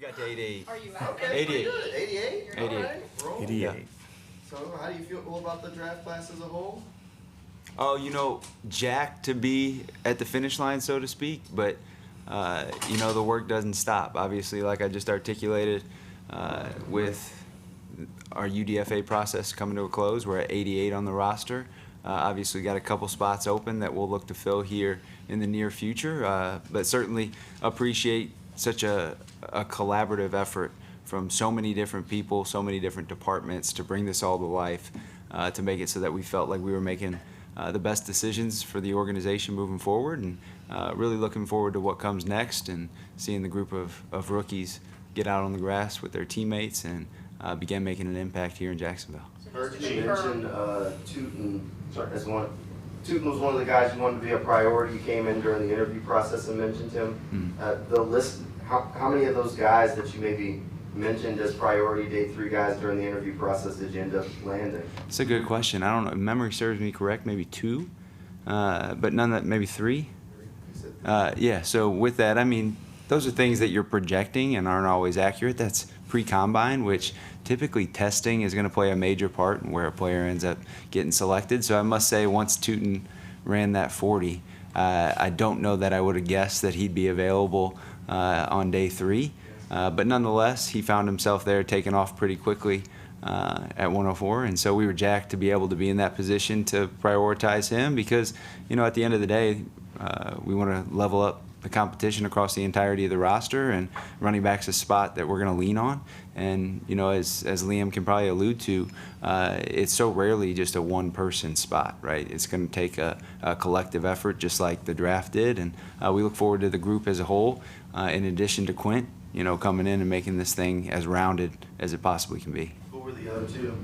got to 88. Are you at? Okay, 88. pretty good. 88? 88. All right, roll. 88. So how do you feel about the draft class as a whole? Oh, jacked to be at the finish line, so to speak, but, the work doesn't stop. Obviously, like I just articulated, with our UDFA process coming to a close, we're at 88 on the roster. Obviously, got a couple spots open that we'll look to fill here in the near future, but certainly appreciate such a collaborative effort from so many different people, so many different departments to bring this all to life, to make it so that we felt like we were making the best decisions for the organization moving forward, and really looking forward to what comes next and seeing the group of rookies get out on the grass with their teammates and begin making an impact here in Jacksonville. Heard you mention Tootin as one. Tootin was one of the guys you wanted to be a priority. You came in during the interview process and mentioned him. The list, how many of those guys that you maybe mentioned as priority day 3 guys during the interview process did you end up landing? It's a good question. I don't know. If memory serves me correct, maybe 2, but none that maybe 3. Yeah. So with that, I mean, those are things that you're projecting and aren't always accurate. That's pre-combine, which typically testing is going to play a major part in where a player ends up getting selected. So I must say, once Tootin ran that 40, I don't know that I would have guessed that he'd be available on day 3. But nonetheless, he found himself there taking off pretty quickly at 104. And so we were jacked to be able to be in that position to prioritize him because, at the end of the day, we want to level up the competition across the entirety of the roster, and running back's a spot that we're going to lean on. And, as Liam can probably allude to, it's so rarely just a one-person spot, right? It's going to take a collective effort just like the draft did, and we look forward to the group as a whole, in addition to Quint, coming in and making this thing as rounded as it possibly can be. Who were the other 2?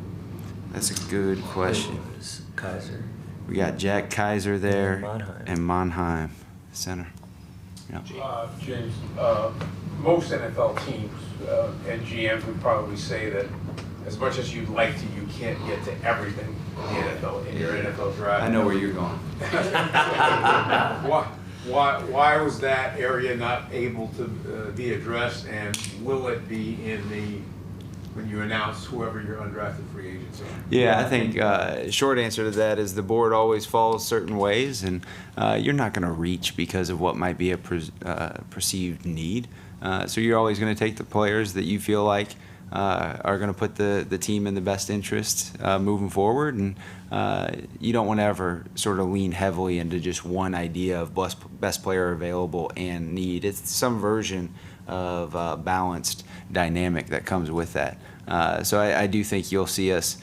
That's a good question. It was Kaiser. We got Jack Kaiser there Monheim. and Monheim, center. James, most NFL teams and GMs would probably say that as much as you'd like to, you can't get to everything in the NFL, in your NFL draft. I know where you're going. Why was that area not able to be addressed, and will it be when you announce whoever your undrafted free agents are? Yeah, I think short answer to that is the board always falls certain ways, and you're not going to reach because of what might be a perceived need. So you're always going to take the players that you feel like are going to put the team in the best interest moving forward, and you don't want to ever sort of lean heavily into just one idea of best player available and need. It's some version of balanced dynamic that comes with that. So I do think you'll see us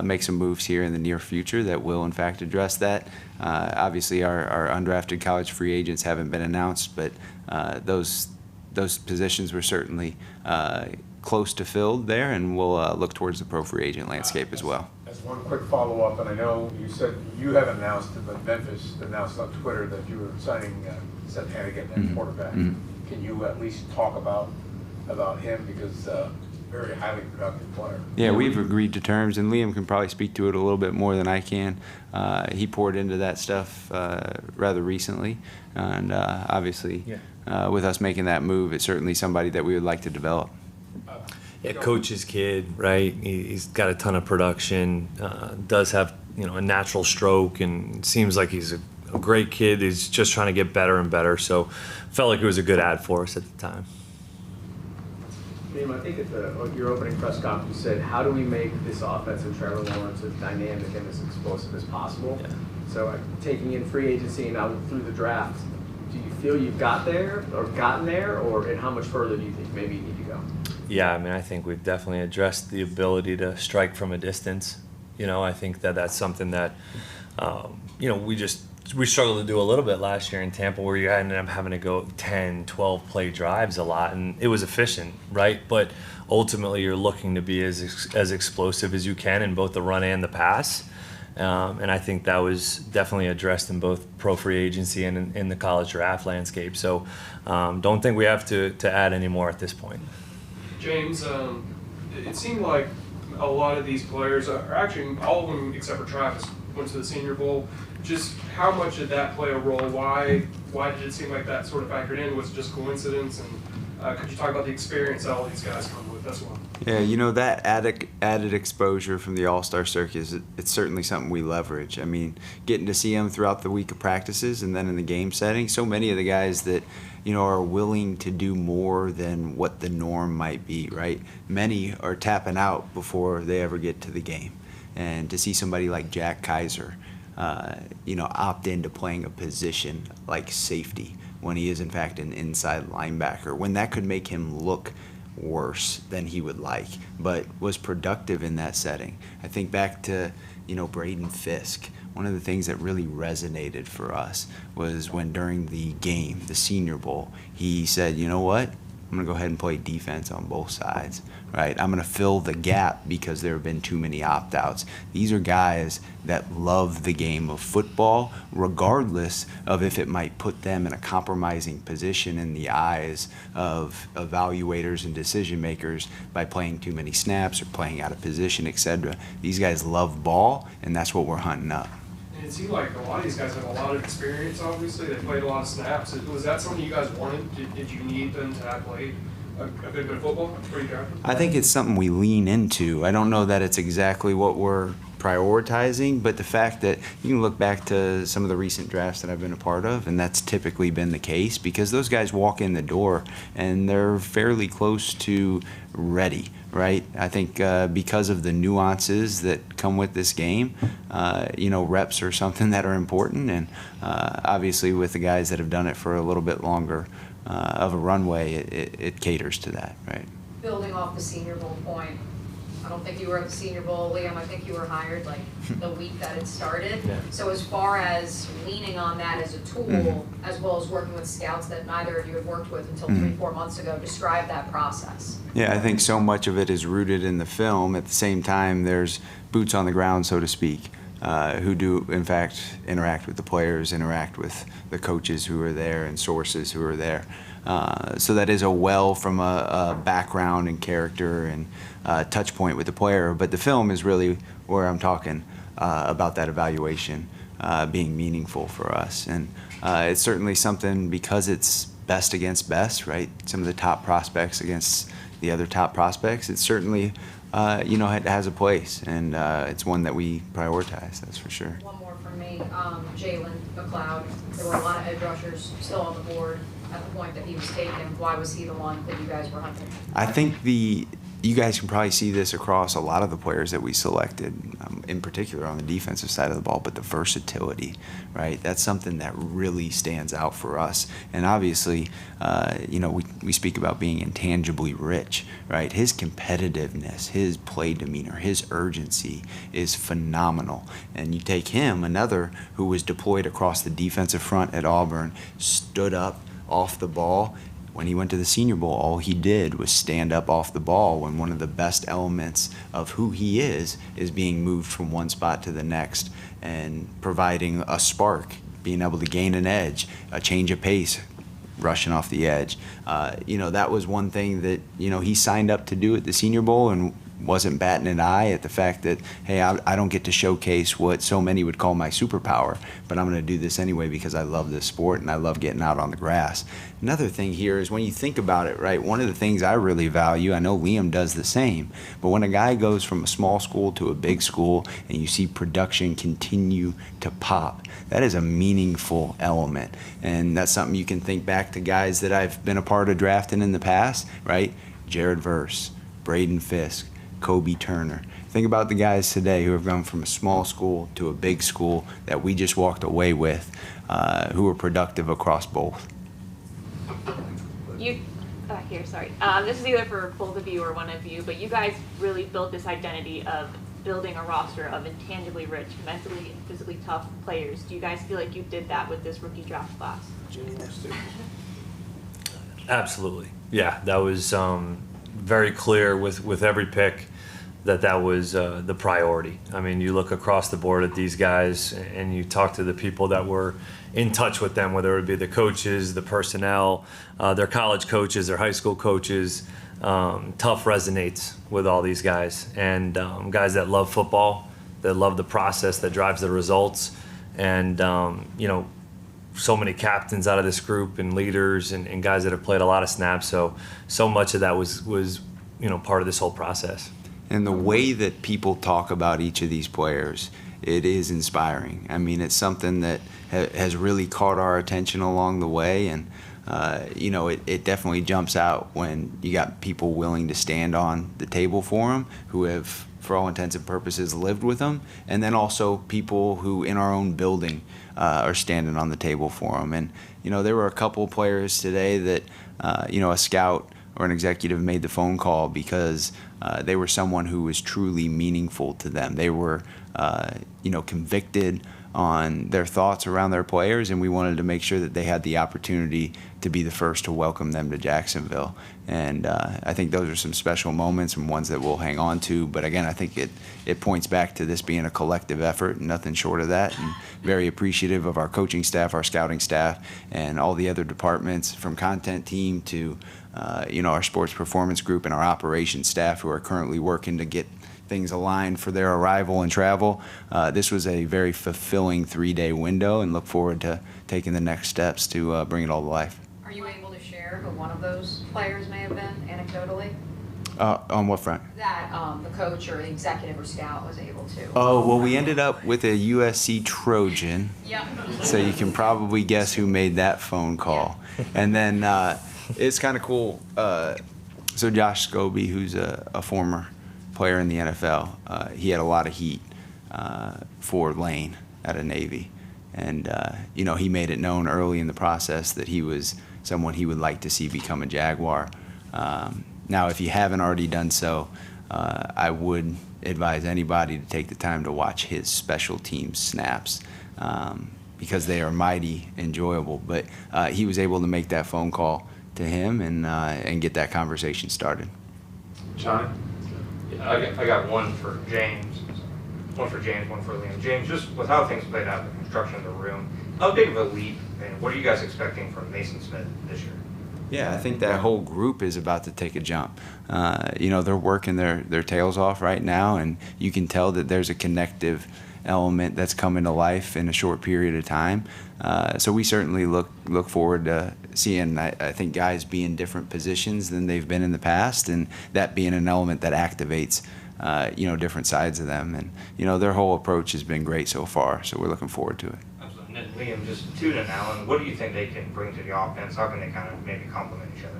make some moves here in the near future that will in fact address that. Obviously our undrafted college free agents haven't been announced, but those positions were certainly close to filled there, and we'll look towards the pro free agent landscape as well. As one quick follow-up, and I know you said you haven't announced it, but Memphis announced on Twitter that you were signing Seth Hannigan, that quarterback. Can you at least talk about him, because very highly productive player? Yeah, we've agreed to terms, and Liam can probably speak to it a little bit more than I can. He poured into that stuff rather recently, and obviously with us making that move, it's certainly somebody that we would like to develop. Yeah, coach's kid, right? He's got a ton of production, does have a natural stroke, and seems like he's a great kid. He's just trying to get better and better, so felt like it was a good ad for us at the time. Liam, I think at your opening press conference, you said, how do we make this offense and Trevor Lawrence as dynamic and as explosive as possible? Yeah. So taking in free agency and out through the draft, do you feel you've gotten there, and how much further do you think maybe you need to go? Yeah, I mean, I think we've definitely addressed the ability to strike from a distance. I think that's something that, we struggled to do a little bit last year in Tampa, where you ended up having to go 10, 12 play drives a lot, and it was efficient, right? But ultimately, you're looking to be as explosive as you can in both the run and the pass. And I think that was definitely addressed in both pro free agency and in the college draft landscape. So don't think we have to add any more at this point. James, it seemed like a lot of these players, or actually all of them except for Travis, went to the Senior Bowl. Just how much did that play a role? Why did it seem like that sort of factored in? Was it just coincidence? And Could you talk about the experience that all these guys come with as well? Yeah, you know, that added exposure from the All-Star circus, it's certainly something we leverage. I mean, getting to see them throughout the week of practices and then in the game setting, so many of the guys that, you know, are willing to do more than what the norm might be, right? Many are tapping out before they ever get to the game. And to see somebody like Jack Kaiser, you know, opt into playing a position like safety when he is in fact an inside linebacker, when that could make him look worse than he would like, but was productive in that setting. I think back to, you know, Braden Fisk. One of the things that really resonated for us was when during the game, the Senior Bowl, he said, you know what? I'm going to go ahead and play defense on both sides, right? I'm going to fill the gap because there have been too many opt-outs. These are guys that love the game of football, regardless of if it might put them in a compromising position in the eyes of evaluators and decision makers by playing too many snaps or playing out of position, etc. These guys love ball, and that's what we're hunting up. And it seemed like a lot of these guys have a lot of experience, obviously. They played a lot of snaps. Was that something you guys wanted? Did you need them to have played a good bit of football before you drafted? I think it's something we lean into. I don't know that it's exactly what we're prioritizing, but the fact that you can look back to some of the recent drafts that I've been a part of, and that's typically been the case because those guys walk in the door and they're fairly close to ready, right? I think because of the nuances that come with this game, you know, reps are something that are important, and obviously with the guys that have done it for a little bit longer of a runway, it caters to that, right? Building off the Senior Bowl point, I don't think you were at the Senior Bowl, Liam. I think you were hired like the week that it started. Yeah. So as far as leaning on that as a tool, as well as working with scouts that neither of you had worked with until 3-4 months ago, describe that process. Yeah, I think so much of it is rooted in the film. At the same time, there's boots on the ground, so to speak, who do, in fact, interact with the players, interact with the coaches who are there and sources who are there. So that is a well from a background and character and touch point with the player. But the film is really where I'm talking about that evaluation being meaningful for us. And it's certainly something because it's best against best, right? Some of the top prospects against the other top prospects. It certainly, you know, it has a place, and it's one that we prioritize, that's for sure. One more from me, Jalen McLeod. There were a lot of edge rushers still on the board at the point that he was taken. Why was he the one that you guys were hunting? I think you guys can probably see this across a lot of the players that we selected, in particular on the defensive side of the ball, but the versatility, right? That's something that really stands out for us. And obviously, you know, we speak about being intangibly rich, right? His competitiveness, his play demeanor, his urgency is phenomenal. And you take him, another who was deployed across the defensive front at Auburn, stood up off the ball. When he went to the Senior Bowl, all he did was stand up off the ball when one of the best elements of who he is being moved from one spot to the next and providing a spark, being able to gain an edge, a change of pace, rushing off the edge. You know, that was one thing that, you know, he signed up to do at the Senior Bowl and wasn't batting an eye at the fact that, hey, I don't get to showcase what so many would call my superpower, but I'm going to do this anyway because I love this sport and I love getting out on the grass. Another thing here is when you think about it, right, one of the things I really value, I know Liam does the same, but when a guy goes from a small school to a big school and you see production continue to pop, that is a meaningful element. And that's something you can think back to guys that I've been a part of drafting in the past, right? Jared Verse, Braden Fisk, Kobe Turner. Think about the guys today who have gone from a small school to a big school that we just walked away with, who are productive across both. This is either for both of you or one of you, but you guys really built this identity of building a roster of intangibly rich, mentally and physically tough players. Do you guys feel like you did that with this rookie draft class? Absolutely. Yeah, that was very clear with every pick that was the priority. I mean, you look across the board at these guys and you talk to the people that were in touch with them, whether it be the coaches, the personnel, their college coaches, their high school coaches. Tough resonates with all these guys, and guys that love football, that love the process that drives the results. And, you know, so many captains out of this group and leaders and guys that have played a lot of snaps. So much of that was part of this whole process. And the way that people talk about each of these players, it is inspiring. I mean, it's something that has really caught our attention along the way, and it definitely jumps out when you got people willing to stand on the table for them, who have, for all intents and purposes, lived with them, and then also people who in our own building are standing on the table for them. And there were a couple players today that a scout or an executive made the phone call because they were someone who was truly meaningful to them. They were convicted on their thoughts around their players, and we wanted to make sure that they had the opportunity to be the first to welcome them to Jacksonville. And I think those are some special moments and ones that we'll hang on to. But again, I think it points back to this being a collective effort and nothing short of that. And very appreciative of our coaching staff, our scouting staff, and all the other departments, from content team to our sports performance group and our operations staff, who are currently working to get things aligned for their arrival and travel. This was a very fulfilling 3-day window, and look forward to taking the next steps to bring it all to life. Are you able to share who one of those players may have been anecdotally? On what front? That the coach or the executive or scout was able to. Oh, well, we ended up with a USC Trojan. Yep. So you can probably guess who made that phone call. And then it's kind of cool. So Josh Scobie, who's a former player in the NFL, he had a lot of heat for Lane out of Navy. And, he made it known early in the process that he was someone he would like to see become a Jaguar. Now, if you haven't already done so, I would advise anybody to take the time to watch his special teams snaps, because they are mighty enjoyable. But he was able to make that phone call to him and get that conversation started. John? I got one for James, one for Liam. James, just with how things played out, the construction of the room, how big of a leap, and what are you guys expecting from Mason Smith this year? Yeah, I think that whole group is about to take a jump. They're working their tails off right now, and you can tell that there's a connective element that's coming to life in a short period of time. So we certainly look forward to seeing, I think, guys be in different positions than they've been in the past, and that being an element that activates different sides of them. And their whole approach has been great so far, so we're looking forward to it. Absolutely. And Liam, just Tune and Allen, what do you think they can bring to the offense? How can they kind of maybe complement each other?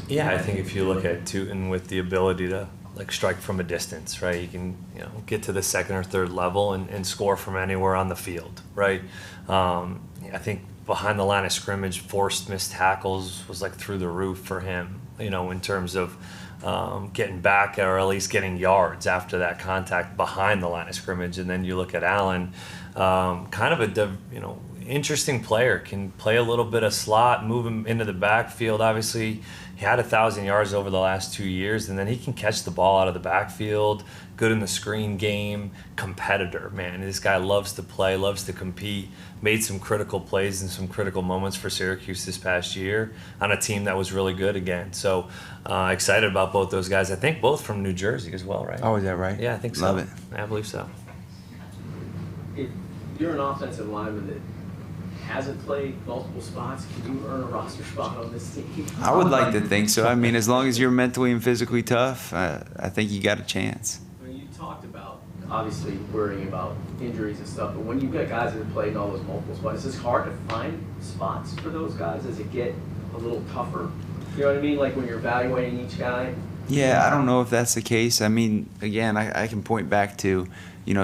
Yeah, I think if you look at Tootin with the ability to strike from a distance, right? You can get to the second or third level and score from anywhere on the field, right? I think behind the line of scrimmage, forced missed tackles was through the roof for him, in terms of getting back or at least getting yards after that contact behind the line of scrimmage. And then you look at Allen, kind of a interesting player, can play a little bit of slot, move him into the backfield. Obviously, he had 1,000 yards over the last 2 years, and then he can catch the ball out of the backfield, good in the screen game, competitor, man. This guy loves to play, loves to compete, made some critical plays and some critical moments for Syracuse this past year on a team that was really good again. So excited about both those guys. I think both from New Jersey as well, right? Oh, is that right? Yeah, I think so. Love it. I believe so. If you're an offensive lineman that hasn't played multiple spots, can you earn a roster spot on this team? I would like to think so. I mean, as long as you're mentally and physically tough, I think you got a chance. I mean, you talked about obviously worrying about injuries and stuff, but when you've got guys that have played in all those multiple spots, it's hard to find spots for those guys. Does it get a little tougher? You know what I mean? Like when you're evaluating each guy? Yeah, I don't know if that's the case. I mean, again, I can point back to,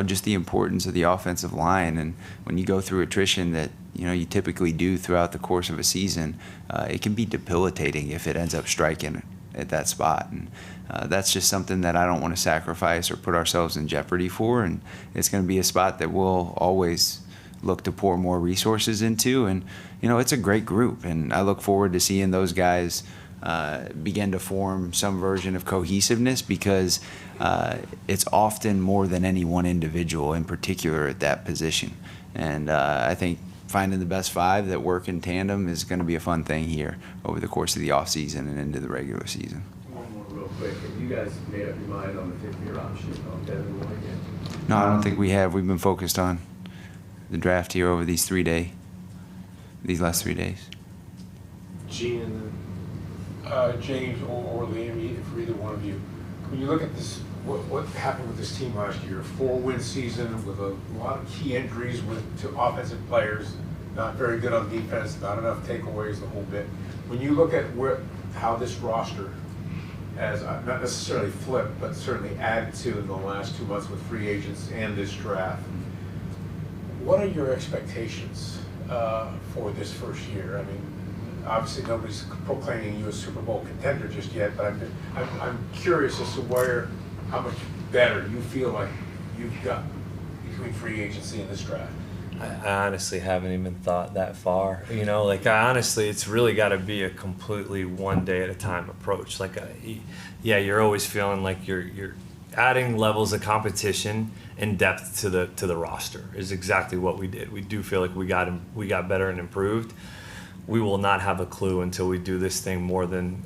just the importance of the offensive line. And when you go through attrition that, you typically do throughout the course of a season, it can be debilitating if it ends up striking at that spot. And that's just something that I don't want to sacrifice or put ourselves in jeopardy for. And it's going to be a spot that we'll always look to pour more resources into. And, it's a great group. And I look forward to seeing those guys begin to form some version of cohesiveness, because it's often more than any one individual in particular at that position. And I think finding the best five that work in tandem is going to be a fun thing here over the course of the offseason and into the regular season. One more real quick. Have you guys made up your mind on the 5th-year option on Devin Lloyd yet? No, I don't think we have. We've been focused on the draft here over these 3 days these last 3 days. Gene and then James or Liam, for either one of you, when you look at this, what happened with this team last year? 4-win season with a lot of key injuries to offensive players, not very good on defense, not enough takeaways, the whole bit. When you look at how this roster has not necessarily flipped, but certainly added to in the last 2 months with free agents and this draft, what are your expectations for this first year? I mean, obviously nobody's proclaiming you a Super Bowl contender just yet, but I'm curious as to how much better you feel like you've got between free agency and this draft. I honestly haven't even thought that far. You know, like it's really got to be a completely one day at a time approach. Like, yeah, you're always feeling like you're adding levels of competition and depth to the roster is exactly what we did. We do feel like we got better and improved. We will not have a clue until we do this thing more than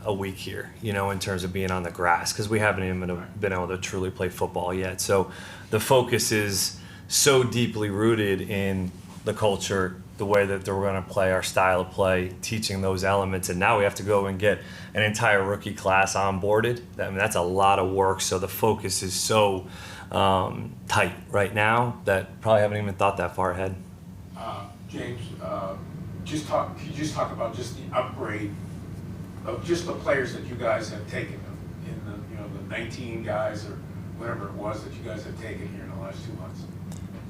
a week here, you know, in terms of being on the grass, because we haven't even been able to truly play football yet. So the focus is so deeply rooted in the culture, the way that we're going to play, our style of play, teaching those elements. And now we have to go and get an entire rookie class onboarded. I mean, that's a lot of work. So the focus is so tight right now that probably haven't even thought that far ahead. James, could you just talk about just the upgrade of just the players that you guys have taken in the 19 guys or whatever it was that you guys have taken here in the last 2 months?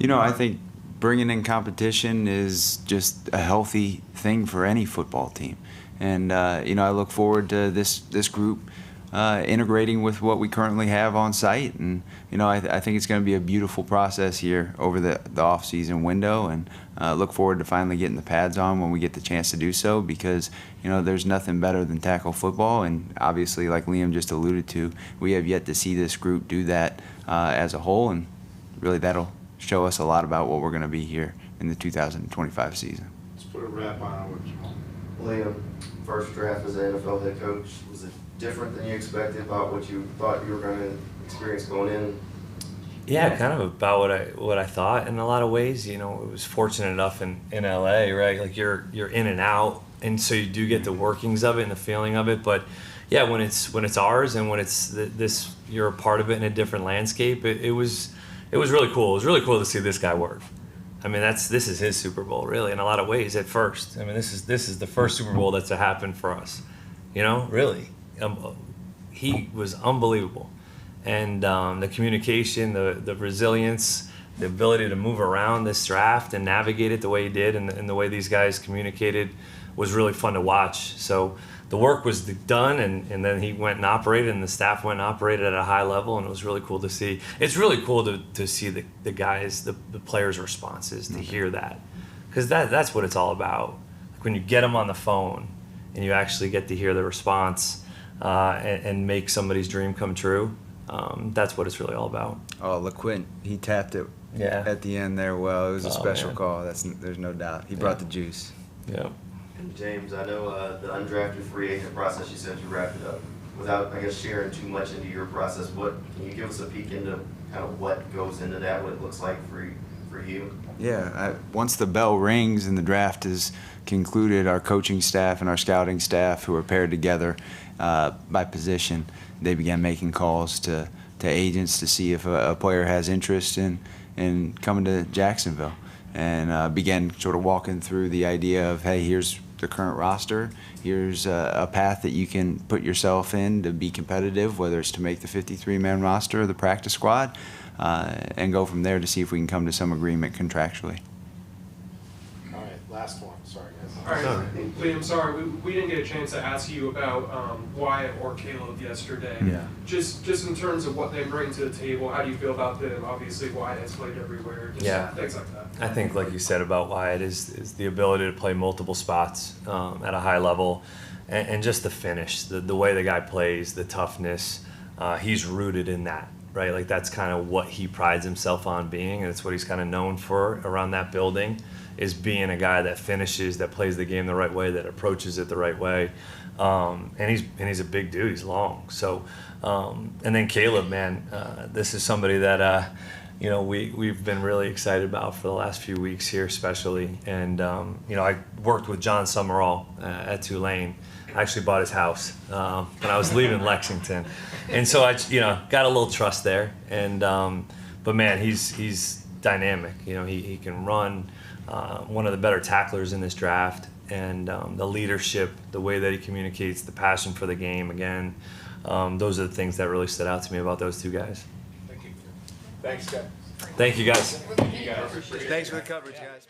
You know, I think bringing in competition is just a healthy thing for any football team. And, I look forward to this group integrating with what we currently have on site. And, I think it's going to be a beautiful process here over the off-season window. And look forward to finally getting the pads on when we get the chance to do so, because, there's nothing better than tackle football. And obviously, like Liam just alluded to, we have yet to see this group do that as a whole. And really that'll show us a lot about what we're going to be here in the 2025 season. Let's put a wrap on it. Liam, first draft as an NFL head coach, was it different than you expected about what you thought you were going to experience going in? Yeah, kind of about what I thought in a lot of ways. It was fortunate enough in LA, right? Like you're in and out, and so you do get the workings of it and the feeling of it. But yeah, when it's ours and when it's this, you're a part of it in a different landscape. It was really cool. It was really cool to see this guy work. I mean, this is his Super Bowl, really, in a lot of ways. At first, I mean, this is the first Super Bowl that's happened for us. Really, he was unbelievable, and the communication, the resilience, the ability to move around this draft and navigate it the way he did, and the way these guys communicated was really fun to watch. So the work was done, and then he went and operated, and the staff went and operated at a high level, and it was really cool to see. It's really cool to see the guys, the players' responses, to hear that, because that's what it's all about. Like when you get them on the phone and you actually get to hear the response and make somebody's dream come true, that's what it's really all about. Oh, LeQuint, he tapped it at the end there well. It was a special call. There's no doubt. He brought the juice. Yeah. And James, I know the undrafted free agent process, you said you wrapped it up. Without, I guess, sharing too much into your process, can you give us a peek into kind of what goes into that, what it looks like for you? Yeah, once the bell rings and the draft is concluded, our coaching staff and our scouting staff, who are paired together by position, they began making calls to agents to see if a player has interest in coming to Jacksonville, and began sort of walking through the idea of, hey, here's the current roster, here's a path that you can put yourself in to be competitive, whether it's to make the 53-man roster or the practice squad, and go from there to see if we can come to some agreement contractually. All right, last one. Sorry, guys. All right, Liam, sorry, we didn't get a chance to ask you about Wyatt or Caleb yesterday. Yeah. Just in terms of what they bring to the table, how do you feel about them? Obviously, Wyatt has played everywhere, things like that. I think, like you said about Wyatt, is the ability to play multiple spots at a high level, and just the finish, the way the guy plays, the toughness. He's rooted in that, right? Like that's kind of what he prides himself on being, and it's what he's kind of known for around that building, is being a guy that finishes, that plays the game the right way, that approaches it the right way. And he's a big dude. He's long. So, and then Caleb, man, this is somebody that you know, we've been really excited about for the last few weeks here, especially. And you know, I worked with John Summerall at Tulane. I actually bought his house when I was leaving Lexington, and so I, you know, got a little trust there. And but man, he's dynamic. You know, he can run. One of the better tacklers in this draft, and the leadership, the way that he communicates, the passion for the game. Again, those are the things that really stood out to me about those two guys. Thank you. Thanks, guys. Thank you, guys. Thanks for the coverage, guys.